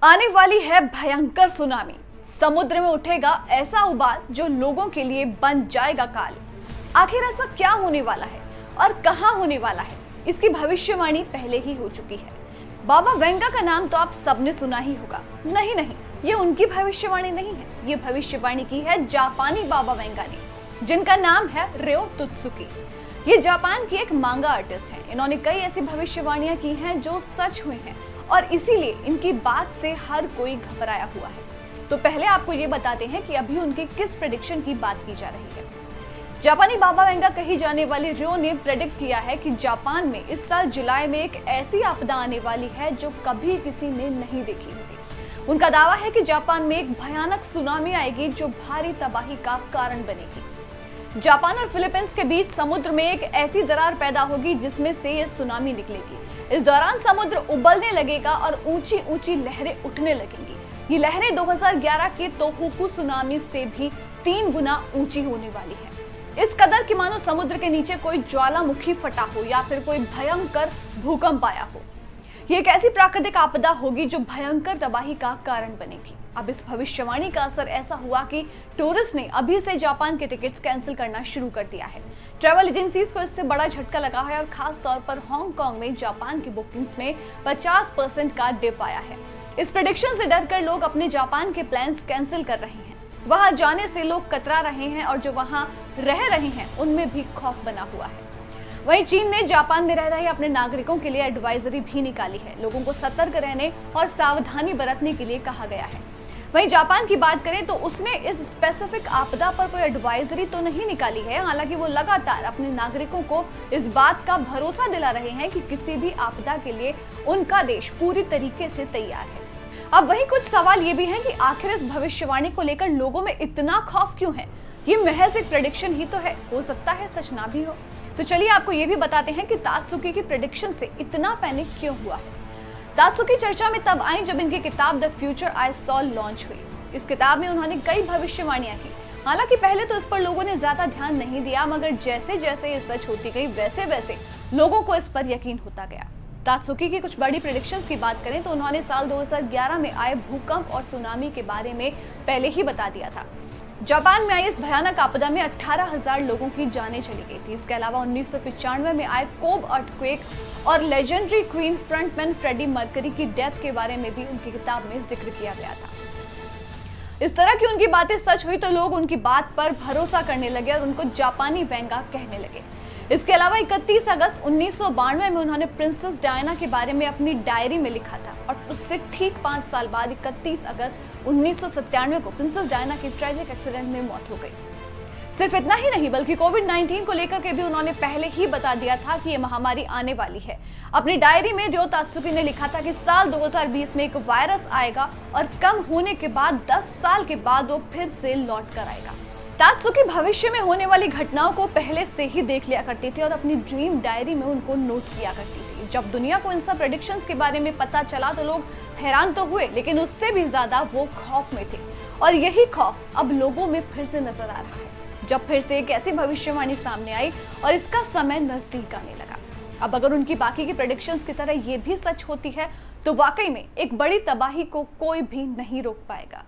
आने वाली है भयंकर सुनामी। समुद्र में उठेगा ऐसा उबाल जो लोगों के लिए बन जाएगा काल। आखिर ऐसा क्या होने वाला है और कहां होने वाला है, इसकी भविष्यवाणी पहले ही हो चुकी है। बाबा वेंगा का नाम तो आप सबने सुना ही होगा। नहीं, ये उनकी भविष्यवाणी नहीं है, ये भविष्यवाणी की है जापानी बाबा वेंगा ने, जिनका नाम है रियो त्सुकी। ये जापान की एक मांगा आर्टिस्ट हैं। इन्होंने कई ऐसी भविष्यवाणियां की हैं जो सच हुई हैं और इसीलिए इनकी बात से हर कोई घबराया हुआ है। तो पहले आपको ये बताते हैं कि अभी उनकी किस प्रेडिक्शन की बात की जा रही है। जापानी बाबा वेंगा कही जाने वाली रियो ने प्रेडिक्ट किया है कि जापान में इस साल जुलाई में एक ऐसी आपदा आने वाली है जो कभी किसी ने नहीं देखी होगी। उनका दावा है कि जापान में एक भयानक सुनामी आएगी जो भारी तबाही का कारण बनेगी। जापान और फिलीपींस के बीच समुद्र में एक ऐसी दरार पैदा होगी जिसमें से ये सुनामी निकलेगी। इस दौरान समुद्र उबलने लगेगा और ऊंची ऊंची लहरें उठने लगेंगी। ये लहरें 2011 के तोहोकू सुनामी से भी 3 गुना ऊंची होने वाली है। इस कदर कि मानो समुद्र के नीचे कोई ज्वालामुखी फटा हो या फिर कोई भयंकर भूकंप आया हो। ये एक ऐसी प्राकृतिक आपदा होगी जो भयंकर तबाही का कारण बनेगी। अब इस भविष्यवाणी का असर ऐसा हुआ कि टूरिस्ट ने अभी से जापान के टिकट्स कैंसिल करना शुरू कर दिया है। ट्रैवल एजेंसीज को इससे बड़ा झटका लगा है और खास तौर पर हांगकांग में जापान की बुकिंग्स में 50% का डिप आया है। इस प्रेडिक्शन से डरकर लोग अपने जापान के प्लान्स कैंसिल कर रहे हैं। वहां जाने से लोग कतरा रहे हैं और जो वहां रह रहे हैं उनमें भी खौफ बना हुआ है। वहीं चीन ने जापान में रह रहे अपने नागरिकों के लिए एडवाइजरी भी निकाली है। लोगों को सतर्क रहने और सावधानी बरतने के लिए कहा गया है। वहीं जापान की बात करें तो उसने इस स्पेसिफिक आपदा पर कोई एडवाइजरी तो नहीं निकाली है। हालांकि वो लगातार अपने नागरिकों को इस बात का भरोसा दिला रहे हैं कि किसी भी आपदा के लिए उनका देश पूरी तरीके से तैयार है। अब वहीं कुछ सवाल ये भी हैं कि आखिर इस भविष्यवाणी को लेकर लोगों में इतना खौफ क्यों है। ये महज एक प्रेडिक्शन ही तो है, हो सकता है सच ना भी हो। तो चलिए आपको ये भी बताते हैं कि तात्सुकी की प्रेडिक्शन से इतना पैनिक क्यों हुआ है। तात्सुकी चर्चा में तब आई जब इनकी किताब the future I saw launch हुई। इस किताब में उन्होंने कई भविष्यवाणियां की। हालांकि पहले तो इस पर लोगों ने ज्यादा ध्यान नहीं दिया, मगर जैसे जैसे ये सच होती गई वैसे वैसे लोगों को इस पर यकीन होता गया। तात्सुकी की कुछ बड़ी प्रेडिक्शंस की बात करें तो उन्होंने साल 2011 में आए भूकंप और सुनामी के बारे में पहले ही बता दिया था। जापान में आई इस भयानक आपदा में 18,000 लोगों की जानें चली गई थी। इसके अलावा 1995 में आए कोब अर्थक्वेक और legendary queen frontman Freddie Mercury की डेथ के बारे में भी उनकी किताब में जिक्र किया गया था। इस तरह की उनकी बातें सच हुई तो लोग उनकी बात पर भरोसा करने लगे और उनको जापानी वेंगा कहने लगे। इसके अलावा 31 अगस्त 1992 में उन्होंने प्रिंसेस डायना के बारे में अपनी डायरी में लिखा था और उससे ठीक 5 साल बाद 31 अगस्त 1997 को प्रिंसेस डायना की ट्रेजिक एक्सीडेंट में मौत हो गई। सिर्फ इतना ही नहीं बल्कि कोविड-19 को लेकर के भी उन्होंने पहले ही बता दिया था कि ये महामारी आने वाली है। अपनी डायरी में रियो तात्सुकी ने लिखा था कि साल 2020 में एक वायरस आएगा और कम होने के बाद 10 साल के बाद वो फिर से लौट कर आएगा। तात्सुकी भविष्य में होने वाली घटनाओं को पहले से ही देख लिया करती थी और अपनी ड्रीम डायरी में उनको नोट किया करती थी। जब दुनिया को इन सब प्रेडिक्शंस के बारे में पता चला तो लोग हैरान तो हुए, लेकिन उससे भी ज्यादा वो खौफ में थे। और यही खौफ अब लोगों में फिर से नजर आ रहा है, जब फिर से एक ऐसी भविष्यवाणी सामने आई और इसका समय नजदीक आने लगा। अब अगर उनकी बाकी की प्रेडिक्शंस की तरह ये भी सच होती है तो वाकई में एक बड़ी तबाही को कोई भी नहीं रोक पाएगा।